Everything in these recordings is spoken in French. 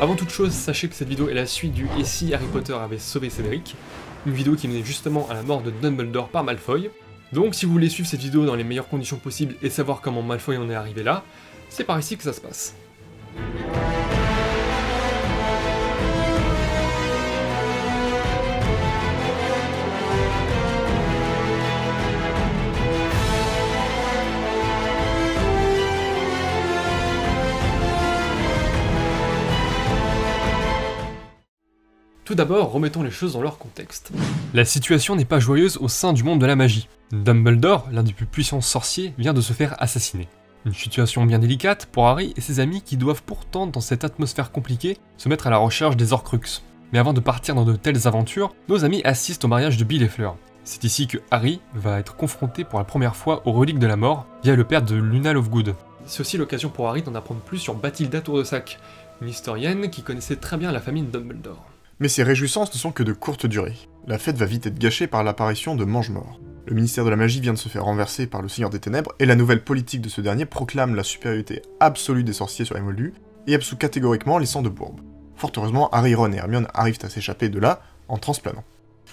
Avant toute chose, sachez que cette vidéo est la suite du « Et si Harry Potter avait sauvé Cédric ?», une vidéo qui menait justement à la mort de Dumbledore par Malfoy. Donc si vous voulez suivre cette vidéo dans les meilleures conditions possibles et savoir comment Malfoy en est arrivé là, c'est par ici que ça se passe. Tout d'abord, remettons les choses dans leur contexte. La situation n'est pas joyeuse au sein du monde de la magie. Dumbledore, l'un des plus puissants sorciers, vient de se faire assassiner. Une situation bien délicate pour Harry et ses amis qui doivent pourtant, dans cette atmosphère compliquée, se mettre à la recherche des Horcruxes. Mais avant de partir dans de telles aventures, nos amis assistent au mariage de Bill et Fleur. C'est ici que Harry va être confronté pour la première fois aux reliques de la mort, via le père de Luna Lovegood. C'est aussi l'occasion pour Harry d'en apprendre plus sur Bathilda Tourdesac, une historienne qui connaissait très bien la famille de Dumbledore. Mais ces réjouissances ne sont que de courte durée. La fête va vite être gâchée par l'apparition de Mange-Mort. Le ministère de la Magie vient de se faire renverser par le Seigneur des Ténèbres, et la nouvelle politique de ce dernier proclame la supériorité absolue des sorciers sur les Moldus, et absout catégoriquement les sangs de bourbe. Fort heureusement, Harry, Ron et Hermione arrivent à s'échapper de là, en transplanant.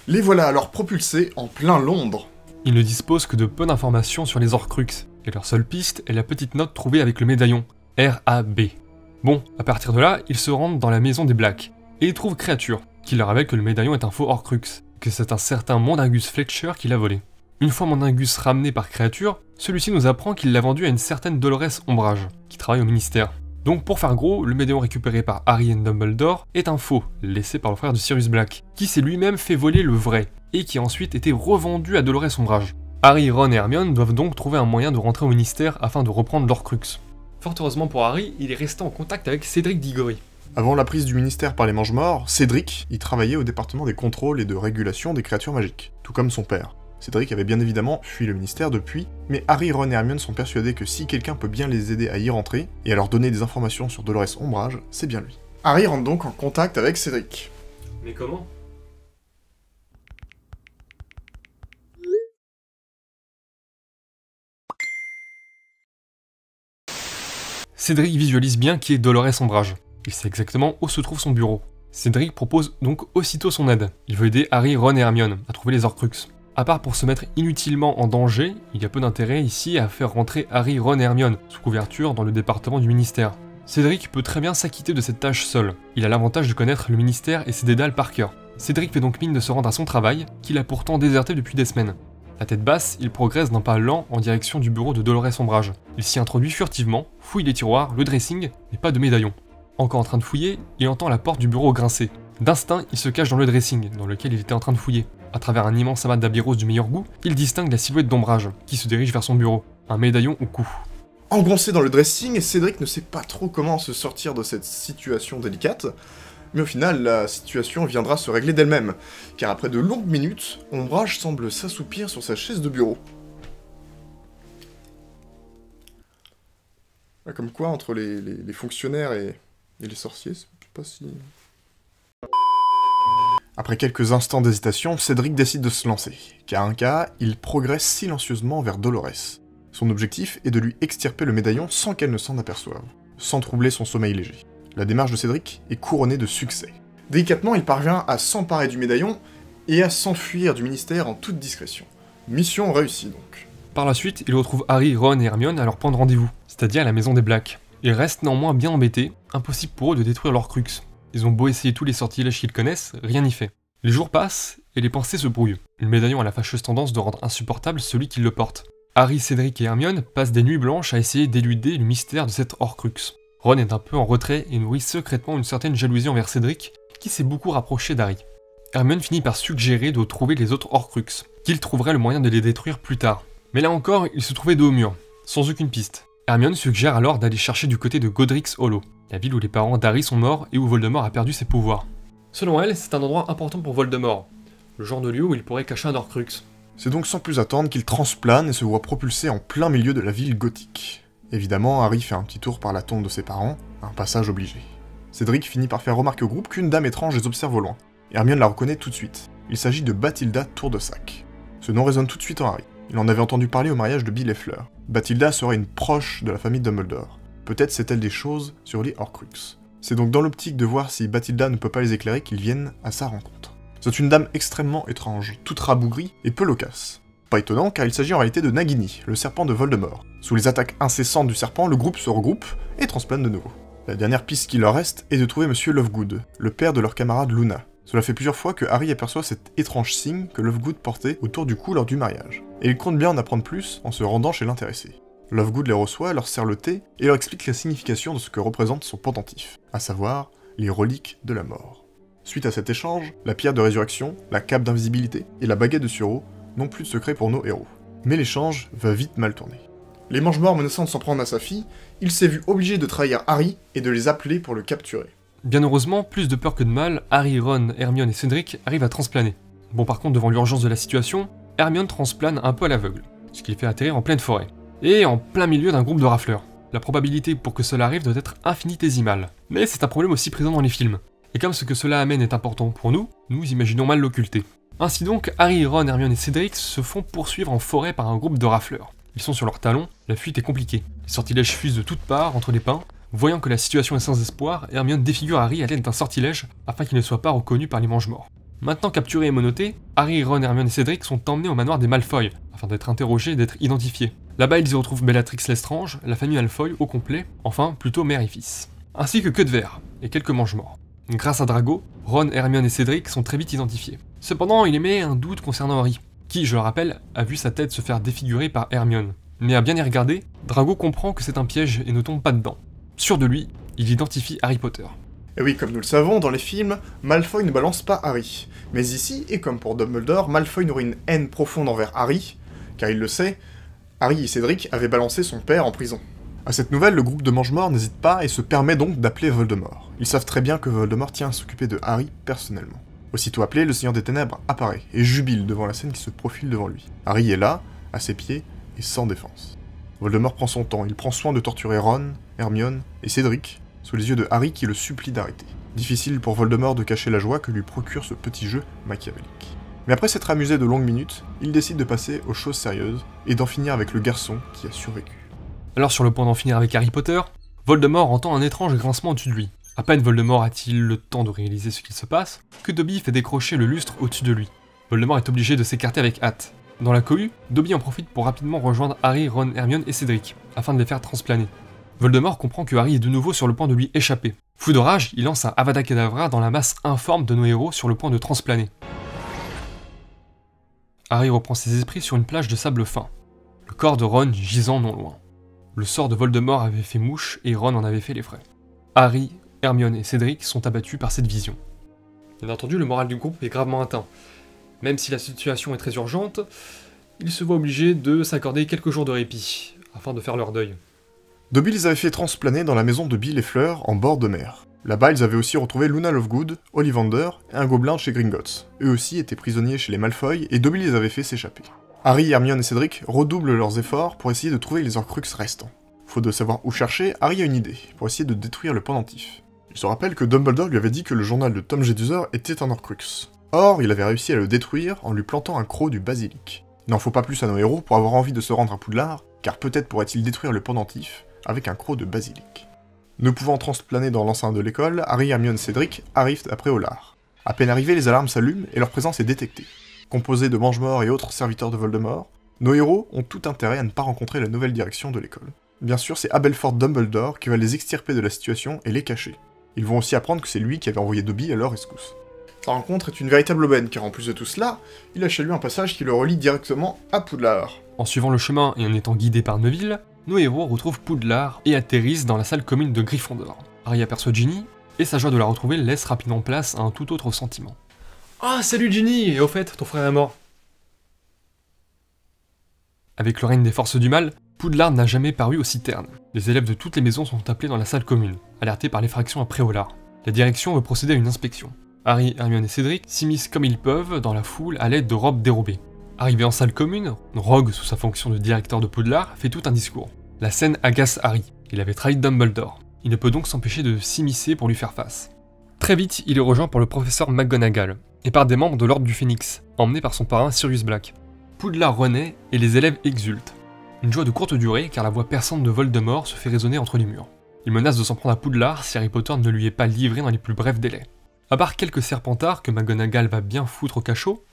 Les voilà alors propulsés en plein Londres. Ils ne disposent que de peu d'informations sur les Horcruxes, et leur seule piste est la petite note trouvée avec le médaillon, RAB. Bon, à partir de là, ils se rendent dans la maison des Blacks, et ils trouvent Créature, qui leur révèle que le médaillon est un faux Horcrux, que c'est un certain Mondingus Fletcher qui l'a volé. Une fois Mondingus ramené par Créature, celui-ci nous apprend qu'il l'a vendu à une certaine Dolores Ombrage, qui travaille au ministère. Donc pour faire gros, le médaillon récupéré par Harry et Dumbledore est un faux, laissé par le frère de Sirius Black, qui s'est lui-même fait voler le vrai, et qui a ensuite été revendu à Dolores Ombrage. Harry, Ron et Hermione doivent donc trouver un moyen de rentrer au ministère afin de reprendre l'Horcrux. Fort heureusement pour Harry, il est resté en contact avec Cédric Diggory. Avant la prise du ministère par les Mange-Morts, Cédric y travaillait au département des contrôles et de régulation des créatures magiques, tout comme son père. Cédric avait bien évidemment fui le ministère depuis, mais Harry, Ron et Hermione sont persuadés que si quelqu'un peut bien les aider à y rentrer, et à leur donner des informations sur Dolores Ombrage, c'est bien lui. Harry rentre donc en contact avec Cédric. Mais comment ? Cédric visualise bien qui est Dolores Ombrage. Il sait exactement où se trouve son bureau. Cédric propose donc aussitôt son aide. Il veut aider Harry, Ron et Hermione à trouver les Horcruxes. À part pour se mettre inutilement en danger, il y a peu d'intérêt ici à faire rentrer Harry, Ron et Hermione sous couverture dans le département du ministère. Cédric peut très bien s'acquitter de cette tâche seul. Il a l'avantage de connaître le ministère et ses dédales par cœur. Cédric fait donc mine de se rendre à son travail, qu'il a pourtant déserté depuis des semaines. La tête basse, il progresse d'un pas lent en direction du bureau de Dolores Ombrage. Il s'y introduit furtivement, fouille les tiroirs, le dressing, mais pas de médaillon. Encore en train de fouiller, il entend la porte du bureau grincer. D'instinct, il se cache dans le dressing, dans lequel il était en train de fouiller. À travers un immense amas d'habits roses du meilleur goût, il distingue la silhouette d'Ombrage, qui se dirige vers son bureau, un médaillon au cou. Engoncé dans le dressing, Cédric ne sait pas trop comment se sortir de cette situation délicate, mais au final, la situation viendra se régler d'elle-même, car après de longues minutes, Ombrage semble s'assoupir sur sa chaise de bureau. Comme quoi, entre les fonctionnaires et les sorciers, c'est pas si... Après quelques instants d'hésitation, Cédric décide de se lancer. Car un cas, il progresse silencieusement vers Dolores. Son objectif est de lui extirper le médaillon sans qu'elle ne s'en aperçoive, sans troubler son sommeil léger. La démarche de Cédric est couronnée de succès. Délicatement, il parvient à s'emparer du médaillon et à s'enfuir du ministère en toute discrétion. Mission réussie donc. Par la suite, il retrouve Harry, Ron et Hermione à leur point de rendez-vous, c'est-à-dire à la maison des Blacks. Ils restent néanmoins bien embêtés, impossible pour eux de détruire l'Horcrux. Ils ont beau essayer tous les sortilèges qu'ils connaissent, rien n'y fait. Les jours passent, et les pensées se brouillent. Le médaillon a la fâcheuse tendance de rendre insupportable celui qui le porte. Harry, Cédric et Hermione passent des nuits blanches à essayer d'éluder le mystère de cette Horcrux. Ron est un peu en retrait et nourrit secrètement une certaine jalousie envers Cédric, qui s'est beaucoup rapproché d'Harry. Hermione finit par suggérer de trouver les autres Horcrux, qu'il trouverait le moyen de les détruire plus tard. Mais là encore, il se trouvait dos au mur, sans aucune piste. Hermione suggère alors d'aller chercher du côté de Godric's Hollow, la ville où les parents d'Harry sont morts et où Voldemort a perdu ses pouvoirs. Selon elle, c'est un endroit important pour Voldemort, le genre de lieu où il pourrait cacher un Horcrux. C'est donc sans plus attendre qu'il transplane et se voit propulsé en plein milieu de la ville gothique. Évidemment, Harry fait un petit tour par la tombe de ses parents, un passage obligé. Cédric finit par faire remarquer au groupe qu'une dame étrange les observe au loin. Hermione la reconnaît tout de suite. Il s'agit de Bathilda Tourdesac. Ce nom résonne tout de suite en Harry. Il en avait entendu parler au mariage de Bill et Fleur. Bathilda serait une proche de la famille Dumbledore. Peut-être sait-elle des choses sur les Horcruxes. C'est donc dans l'optique de voir si Bathilda ne peut pas les éclairer qu'ils viennent à sa rencontre. C'est une dame extrêmement étrange, toute rabougrie et peu loquace. Pas étonnant car il s'agit en réalité de Nagini, le serpent de Voldemort. Sous les attaques incessantes du serpent, le groupe se regroupe et transplane de nouveau. La dernière piste qui leur reste est de trouver Monsieur Lovegood, le père de leur camarade Luna. Cela fait plusieurs fois que Harry aperçoit cet étrange signe que Lovegood portait autour du cou lors du mariage. Et il compte bien en apprendre plus en se rendant chez l'intéressé. Lovegood les reçoit, leur sert le thé et leur explique la signification de ce que représente son pendentif, à savoir les reliques de la mort. Suite à cet échange, la pierre de résurrection, la cape d'invisibilité et la baguette de Suro n'ont plus de secret pour nos héros. Mais l'échange va vite mal tourner. Les Mange-Morts menaçant de s'en prendre à sa fille, il s'est vu obligé de trahir Harry et de les appeler pour le capturer. Bien heureusement, plus de peur que de mal, Harry, Ron, Hermione et Cédric arrivent à transplaner. Bon par contre, devant l'urgence de la situation, Hermione transplane un peu à l'aveugle, ce qui les fait atterrir en pleine forêt, et en plein milieu d'un groupe de rafleurs. La probabilité pour que cela arrive doit être infinitésimale, mais c'est un problème aussi présent dans les films. Et comme ce que cela amène est important pour nous, nous imaginons mal l'occulter. Ainsi donc, Harry, Ron, Hermione et Cédric se font poursuivre en forêt par un groupe de rafleurs. Ils sont sur leurs talons, la fuite est compliquée. Les sortilèges fusent de toutes parts entre les pins. Voyant que la situation est sans espoir, Hermione défigure Harry à l'aide d'un sortilège afin qu'il ne soit pas reconnu par les Mange-Morts. Maintenant capturés et menottés, Harry, Ron, Hermione et Cédric sont emmenés au manoir des Malfoy afin d'être interrogés et d'être identifiés. Là-bas, ils y retrouvent Bellatrix Lestrange, la famille Malfoy au complet, enfin plutôt mère et fils. Ainsi que Queue de Verre et quelques Mange-Morts. Grâce à Drago, Ron, Hermione et Cédric sont très vite identifiés. Cependant, il émet un doute concernant Harry, qui, je le rappelle, a vu sa tête se faire défigurer par Hermione. Mais à bien y regarder, Drago comprend que c'est un piège et ne tombe pas dedans. Sûr de lui, il identifie Harry Potter. Et oui, comme nous le savons, dans les films, Malfoy ne balance pas Harry. Mais ici, et comme pour Dumbledore, Malfoy nourrit une haine profonde envers Harry, car il le sait, Harry et Cédric avaient balancé son père en prison. À cette nouvelle, le groupe de Mange-Morts n'hésite pas et se permet donc d'appeler Voldemort. Ils savent très bien que Voldemort tient à s'occuper de Harry personnellement. Aussitôt appelé, le Seigneur des Ténèbres apparaît et jubile devant la scène qui se profile devant lui. Harry est là, à ses pieds, et sans défense. Voldemort prend son temps, il prend soin de torturer Ron, Hermione et Cédric, sous les yeux de Harry qui le supplie d'arrêter. Difficile pour Voldemort de cacher la joie que lui procure ce petit jeu machiavélique. Mais après s'être amusé de longues minutes, il décide de passer aux choses sérieuses et d'en finir avec le garçon qui a survécu. Alors sur le point d'en finir avec Harry Potter, Voldemort entend un étrange grincement au-dessus de lui. À peine Voldemort a-t-il le temps de réaliser ce qu'il se passe, que Dobby fait décrocher le lustre au-dessus de lui. Voldemort est obligé de s'écarter avec hâte. Dans la cohue, Dobby en profite pour rapidement rejoindre Harry, Ron, Hermione et Cédric, afin de les faire transplaner. Voldemort comprend que Harry est de nouveau sur le point de lui échapper. Fou de rage, il lance un Avada Kedavra dans la masse informe de nos héros sur le point de transplaner. Harry reprend ses esprits sur une plage de sable fin. Le corps de Ron gisant non loin. Le sort de Voldemort avait fait mouche et Ron en avait fait les frais. Harry, Hermione et Cédric sont abattus par cette vision. Bien entendu, le moral du groupe est gravement atteint. Même si la situation est très urgente, ils se voient obligés de s'accorder quelques jours de répit, afin de faire leur deuil. Dobby les avait fait transplaner dans la maison de Bill et Fleur, en bord de mer. Là-bas, ils avaient aussi retrouvé Luna Lovegood, Ollivander et un gobelin de chez Gringotts. Eux aussi étaient prisonniers chez les Malfoy, et Dobby les avait fait s'échapper. Harry, Hermione et Cédric redoublent leurs efforts pour essayer de trouver les Horcruxes restants. Faute de savoir où chercher, Harry a une idée, pour essayer de détruire le pendentif. Il se rappelle que Dumbledore lui avait dit que le journal de Tom Jedusor était un Horcrux. Or, il avait réussi à le détruire en lui plantant un croc du basilic. Il n'en faut pas plus à nos héros pour avoir envie de se rendre à Poudlard, car peut-être pourrait-il détruire le pendentif avec un croc de basilic. Ne pouvant transplaner dans l'enceinte de l'école, Harry, Hermione et Cédric arrivent après au lard. À peine arrivés, les alarmes s'allument et leur présence est détectée. Composés de Mange-Morts et autres serviteurs de Voldemort, nos héros ont tout intérêt à ne pas rencontrer la nouvelle direction de l'école. Bien sûr, c'est Aberforth Dumbledore qui va les extirper de la situation et les cacher. Ils vont aussi apprendre que c'est lui qui avait envoyé Dobby à leur rescousse. Sa rencontre est une véritable aubaine, car en plus de tout cela, il a chez lui un passage qui le relie directement à Poudlard. En suivant le chemin et en étant guidés par Neville, nos héros retrouvent Poudlard et atterrissent dans la salle commune de Gryffondor. Harry aperçoit Ginny, et sa joie de la retrouver laisse rapidement place à un tout autre sentiment. Ah, salut Ginny! Et au fait, ton frère est mort. Avec le règne des forces du mal, Poudlard n'a jamais paru aussi terne. Les élèves de toutes les maisons sont appelés dans la salle commune, alertés par l'effraction à Préolard. La direction veut procéder à une inspection. Harry, Hermione et Cédric s'immiscent comme ils peuvent dans la foule à l'aide de robes dérobées. Arrivé en salle commune, Rogue, sous sa fonction de directeur de Poudlard, fait tout un discours. La scène agace Harry. Il avait trahi Dumbledore. Il ne peut donc s'empêcher de s'immiscer pour lui faire face. Très vite, il est rejoint par le professeur McGonagall, et par des membres de l'Ordre du Phénix, emmenés par son parrain Sirius Black. Poudlard renaît et les élèves exultent. Une joie de courte durée car la voix perçante de Voldemort se fait résonner entre les murs. Il menace de s'en prendre à Poudlard si Harry Potter ne lui est pas livré dans les plus brefs délais. À part quelques serpentards que McGonagall va bien foutre au cachot,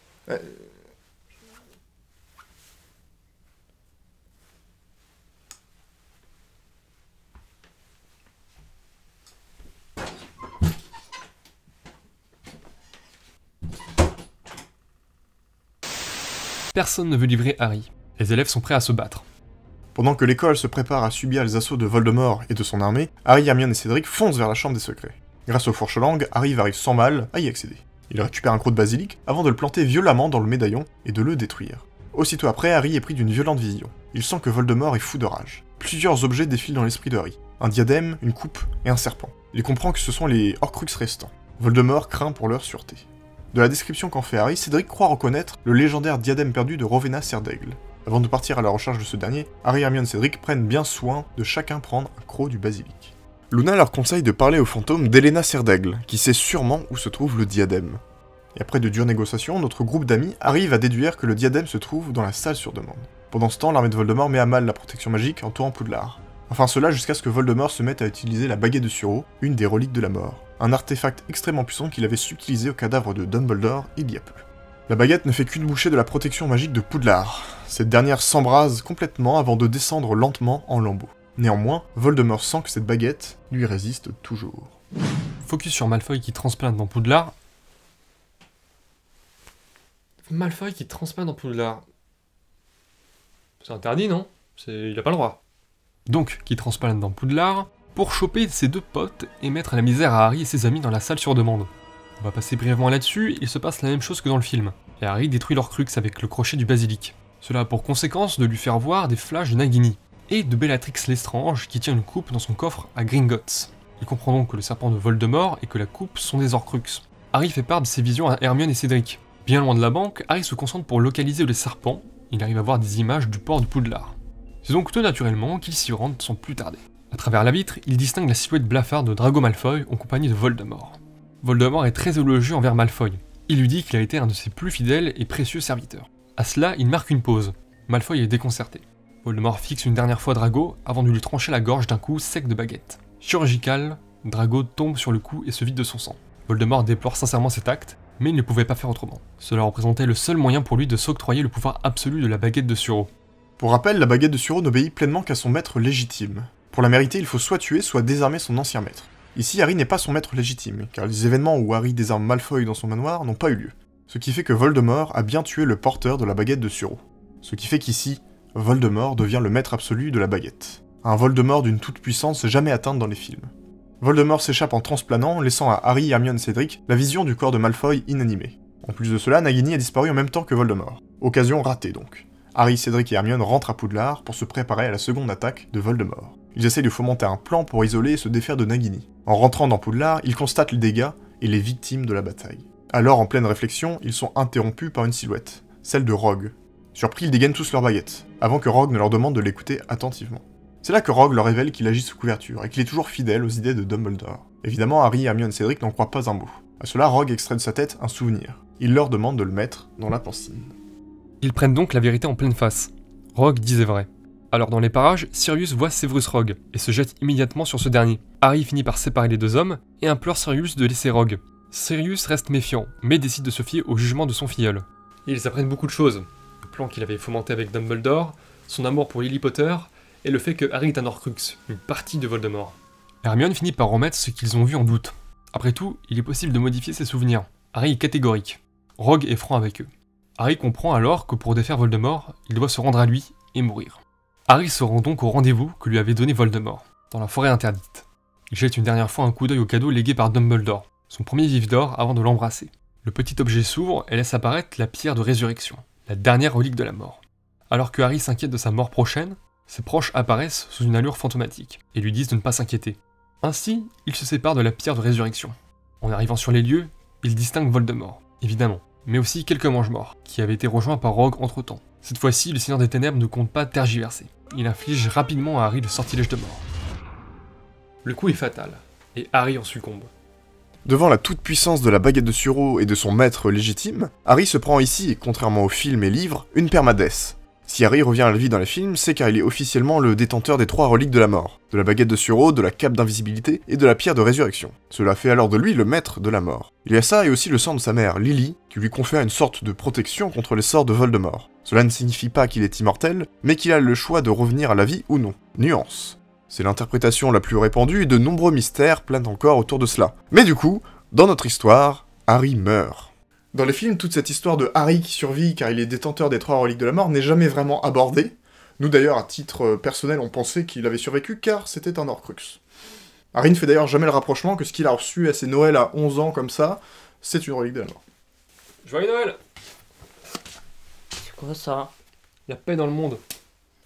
personne ne veut livrer Harry. Les élèves sont prêts à se battre. Pendant que l'école se prépare à subir les assauts de Voldemort et de son armée, Harry, Hermione et Cédric foncent vers la chambre des secrets. Grâce aux fourches-langues, Harry arrive sans mal à y accéder. Il récupère un croc de basilic avant de le planter violemment dans le médaillon et de le détruire. Aussitôt après, Harry est pris d'une violente vision. Il sent que Voldemort est fou de rage. Plusieurs objets défilent dans l'esprit de Harry. Un diadème, une coupe et un serpent. Il comprend que ce sont les Horcruxes restants. Voldemort craint pour leur sûreté. De la description qu'en fait Harry, Cédric croit reconnaître le légendaire diadème perdu de Rowena Serdaigle. Avant de partir à la recherche de ce dernier, Harry, Hermione et Cédric prennent bien soin de chacun prendre un croc du basilic. Luna leur conseille de parler au fantôme d'Helena Serdaigle, qui sait sûrement où se trouve le diadème. Et après de dures négociations, notre groupe d'amis arrive à déduire que le diadème se trouve dans la salle sur demande. Pendant ce temps, l'armée de Voldemort met à mal la protection magique entourant Poudlard. Enfin cela jusqu'à ce que Voldemort se mette à utiliser la baguette de Suro, une des reliques de la mort. Un artefact extrêmement puissant qu'il avait subtilisé au cadavre de Dumbledore il y a peu. La baguette ne fait qu'une bouchée de la protection magique de Poudlard. Cette dernière s'embrase complètement avant de descendre lentement en lambeaux. Néanmoins, Voldemort sent que cette baguette lui résiste toujours. Focus sur Malfoy qui transplante dans Poudlard. Malfoy qui transplante dans Poudlard. C'est interdit, non? Il a pas le droit. Donc, qui transplante dans Poudlard pour choper ses deux potes et mettre la misère à Harry et ses amis dans la salle sur demande. On va passer brièvement là-dessus, il se passe la même chose que dans le film. Et Harry détruit l'Horcrux avec le crochet du basilic. Cela a pour conséquence de lui faire voir des flashs de Nagini, et de Bellatrix Lestrange qui tient une coupe dans son coffre à Gringotts. Il comprend donc que le serpent de Voldemort et que la coupe sont des Horcruxes. Harry fait part de ses visions à Hermione et Cédric. Bien loin de la banque, Harry se concentre pour localiser les serpents, il arrive à voir des images du port de Poudlard. C'est donc tout naturellement qu'il s'y rend sans plus tarder. À travers la vitre, il distingue la silhouette blafarde de Drago Malfoy en compagnie de Voldemort. Voldemort est très élogieux envers Malfoy. Il lui dit qu'il a été un de ses plus fidèles et précieux serviteurs. À cela, il marque une pause. Malfoy est déconcerté. Voldemort fixe une dernière fois Drago avant de lui trancher la gorge d'un coup sec de baguette. Chirurgical, Drago tombe sur le coup et se vide de son sang. Voldemort déplore sincèrement cet acte, mais il ne pouvait pas faire autrement. Cela représentait le seul moyen pour lui de s'octroyer le pouvoir absolu de la baguette de Suro. Pour rappel, la baguette de Suro n'obéit pleinement qu'à son maître légitime. Pour la mériter, il faut soit tuer, soit désarmer son ancien maître. Ici, Harry n'est pas son maître légitime, car les événements où Harry désarme Malfoy dans son manoir n'ont pas eu lieu. Ce qui fait que Voldemort a bien tué le porteur de la baguette de Suro. Ce qui fait qu'ici, Voldemort devient le maître absolu de la baguette. Un Voldemort d'une toute-puissance jamais atteinte dans les films. Voldemort s'échappe en transplanant, laissant à Harry, Hermione et Cédric la vision du corps de Malfoy inanimé. En plus de cela, Nagini a disparu en même temps que Voldemort. Occasion ratée donc. Harry, Cédric et Hermione rentrent à Poudlard pour se préparer à la seconde attaque de Voldemort. Ils essaient de fomenter un plan pour isoler et se défaire de Nagini. En rentrant dans Poudlard, ils constatent les dégâts et les victimes de la bataille. Alors, en pleine réflexion, ils sont interrompus par une silhouette, celle de Rogue. Surpris, ils dégainent tous leurs baguettes, avant que Rogue ne leur demande de l'écouter attentivement. C'est là que Rogue leur révèle qu'il agit sous couverture, et qu'il est toujours fidèle aux idées de Dumbledore. Évidemment, Harry, Hermione et Cédric n'en croient pas un mot. À cela, Rogue extrait de sa tête un souvenir. Il leur demande de le mettre dans la pancine. Ils prennent donc la vérité en pleine face. Rogue disait vrai. Alors dans les parages, Sirius voit Severus Rogue, et se jette immédiatement sur ce dernier. Harry finit par séparer les deux hommes, et implore Sirius de laisser Rogue. Sirius reste méfiant, mais décide de se fier au jugement de son filleul. Ils apprennent beaucoup de choses. Le plan qu'il avait fomenté avec Dumbledore, son amour pour Lily Potter, et le fait que Harry est un Horcrux, une partie de Voldemort. Hermione finit par remettre ce qu'ils ont vu en doute. Après tout, il est possible de modifier ses souvenirs. Harry est catégorique. Rogue est franc avec eux. Harry comprend alors que pour défaire Voldemort, il doit se rendre à lui et mourir. Harry se rend donc au rendez-vous que lui avait donné Voldemort, dans la forêt interdite. Il jette une dernière fois un coup d'œil au cadeau légué par Dumbledore, son premier vif d'or avant de l'embrasser. Le petit objet s'ouvre et laisse apparaître la pierre de résurrection, la dernière relique de la mort. Alors que Harry s'inquiète de sa mort prochaine, ses proches apparaissent sous une allure fantomatique et lui disent de ne pas s'inquiéter. Ainsi, il se sépare de la pierre de résurrection. En arrivant sur les lieux, il distingue Voldemort, évidemment, mais aussi quelques mange-morts, qui avaient été rejoints par Rogue entre-temps. Cette fois-ci, le Seigneur des Ténèbres ne compte pas tergiverser. Il inflige rapidement à Harry le sortilège de mort. Le coup est fatal, et Harry en succombe. Devant la toute-puissance de la baguette de Suro et de son maître légitime, Harry se prend ici, contrairement aux films et livres, une permadesse. Si Harry revient à la vie dans les films, c'est car il est officiellement le détenteur des 3 reliques de la mort, de la baguette de Suro, de la cape d'invisibilité et de la pierre de résurrection. Cela fait alors de lui le maître de la mort. Il y a ça et aussi le sang de sa mère, Lily, qui lui confère une sorte de protection contre les sorts de Voldemort. Cela ne signifie pas qu'il est immortel, mais qu'il a le choix de revenir à la vie ou non. Nuance. C'est l'interprétation la plus répandue et de nombreux mystères planent encore autour de cela. Mais du coup, dans notre histoire, Harry meurt. Dans les films, toute cette histoire de Harry qui survit car il est détenteur des 3 reliques de la mort n'est jamais vraiment abordée. Nous d'ailleurs, à titre personnel, on pensait qu'il avait survécu car c'était un Horcrux. Harry ne fait d'ailleurs jamais le rapprochement que ce qu'il a reçu à ses Noëls à 11 ans comme ça, c'est une relique de la mort. Joyeux Noël! C'est quoi ça? La paix dans le monde.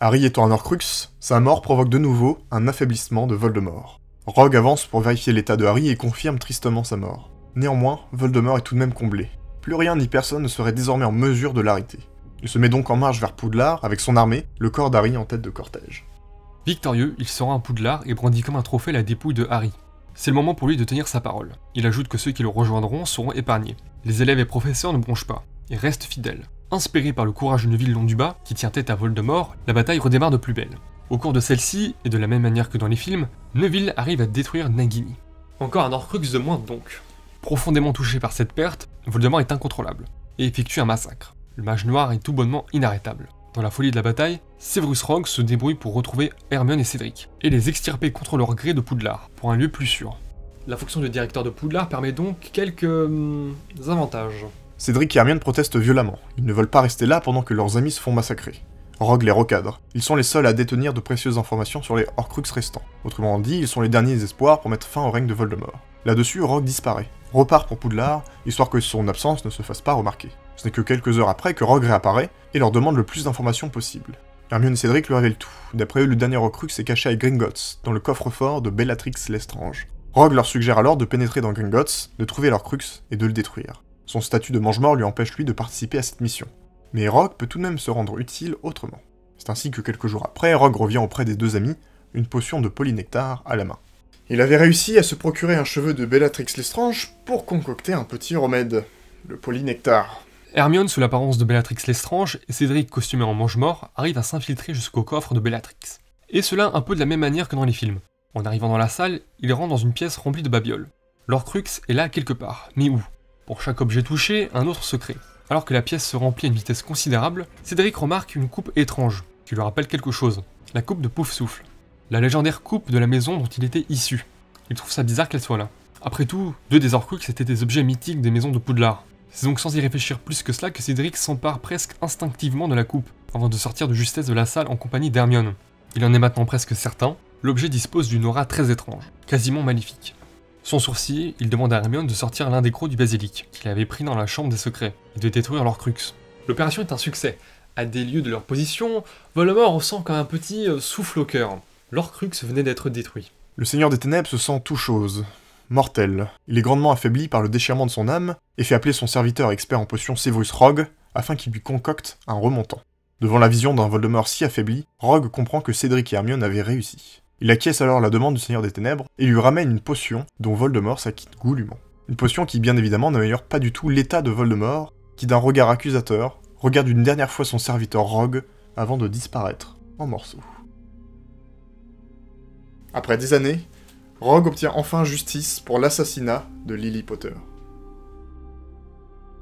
Harry étant un Horcrux, sa mort provoque de nouveau un affaiblissement de Voldemort. Rogue avance pour vérifier l'état de Harry et confirme tristement sa mort. Néanmoins, Voldemort est tout de même comblé. Plus rien ni personne ne serait désormais en mesure de l'arrêter. Il se met donc en marche vers Poudlard avec son armée, le corps d'Harry en tête de cortège. Victorieux, il se rend à Poudlard et brandit comme un trophée la dépouille de Harry. C'est le moment pour lui de tenir sa parole. Il ajoute que ceux qui le rejoindront seront épargnés. Les élèves et professeurs ne bronchent pas, et restent fidèles. Inspiré par le courage de Neville Londubat, qui tient tête à Voldemort, la bataille redémarre de plus belle. Au cours de celle-ci, et de la même manière que dans les films, Neville arrive à détruire Nagini. Encore un Horcrux de moins donc. Profondément touché par cette perte, Voldemort est incontrôlable, et effectue un massacre. Le mage noir est tout bonnement inarrêtable. Dans la folie de la bataille, Severus Rogue se débrouille pour retrouver Hermione et Cédric, et les extirper contre leur gré de Poudlard, pour un lieu plus sûr. La fonction de directeur de Poudlard permet donc quelques avantages. Cédric et Hermione protestent violemment, ils ne veulent pas rester là pendant que leurs amis se font massacrer. Rogue les recadre, ils sont les seuls à détenir de précieuses informations sur les Horcrux restants. Autrement dit, ils sont les derniers espoirs pour mettre fin au règne de Voldemort. Là-dessus, Rogue disparaît, repart pour Poudlard, histoire que son absence ne se fasse pas remarquer. Ce n'est que quelques heures après que Rogue réapparaît et leur demande le plus d'informations possible. Hermione et Cédric lui révèlent tout. D'après eux, le dernier Horcrux est caché à Gringotts, dans le coffre-fort de Bellatrix Lestrange. Rogue leur suggère alors de pénétrer dans Gringotts, de trouver l'Horcrux et de le détruire. Son statut de mange-mort lui empêche lui de participer à cette mission. Mais Rogue peut tout de même se rendre utile autrement. C'est ainsi que quelques jours après, Rogue revient auprès des 2 amis, une potion de polynectar à la main. Il avait réussi à se procurer un cheveu de Bellatrix Lestrange pour concocter un petit remède, le polynectar. Hermione sous l'apparence de Bellatrix Lestrange et Cédric costumé en mange-mort arrivent à s'infiltrer jusqu'au coffre de Bellatrix. Et cela un peu de la même manière que dans les films. En arrivant dans la salle, ils rentrent dans une pièce remplie de babioles. L'Horcrux est là quelque part, mais où? Pour chaque objet touché, un autre secret. Alors que la pièce se remplit à une vitesse considérable, Cédric remarque une coupe étrange, qui lui rappelle quelque chose. La coupe de Poufsouffle. La légendaire coupe de la maison dont il était issu. Il trouve ça bizarre qu'elle soit là. Après tout, 2 des Horcrux étaient des objets mythiques des maisons de Poudlard. C'est donc sans y réfléchir plus que cela que Cédric s'empare presque instinctivement de la coupe, avant de sortir de justesse de la salle en compagnie d'Hermione. Il en est maintenant presque certain, l'objet dispose d'une aura très étrange, quasiment maléfique. Sans sourcil, il demande à Hermione de sortir l'un des crocs du basilic, qu'il avait pris dans la chambre des secrets, et de détruire l'Horcrux. L'opération est un succès. À des lieux de leur position, Voldemort ressent comme un petit souffle au cœur. L'Horcrux venait d'être détruit. Le Seigneur des Ténèbres se sent tout chose. Mortel. Il est grandement affaibli par le déchirement de son âme, et fait appeler son serviteur expert en potions Severus Rogue, afin qu'il lui concocte un remontant. Devant la vision d'un Voldemort si affaibli, Rogue comprend que Cédric et Hermione avaient réussi. Il acquiesce alors la demande du Seigneur des Ténèbres, et lui ramène une potion dont Voldemort s'acquitte goulûment. Une potion qui bien évidemment n'améliore pas du tout l'état de Voldemort, qui d'un regard accusateur, regarde une dernière fois son serviteur Rogue, avant de disparaître en morceaux. Après des années, Rogue obtient enfin justice pour l'assassinat de Lily Potter.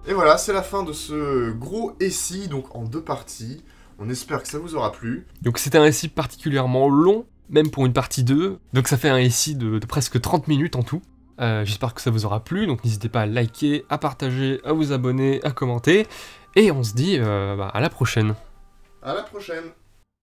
Et voilà, c'est la fin de ce gros récit, donc en 2 parties. On espère que ça vous aura plu. Donc c'était un récit particulièrement long, même pour une partie 2. Donc ça fait un récit de presque 30 minutes en tout. J'espère que ça vous aura plu, donc n'hésitez pas à liker, à partager, à vous abonner, à commenter. Et on se dit à la prochaine. À la prochaine.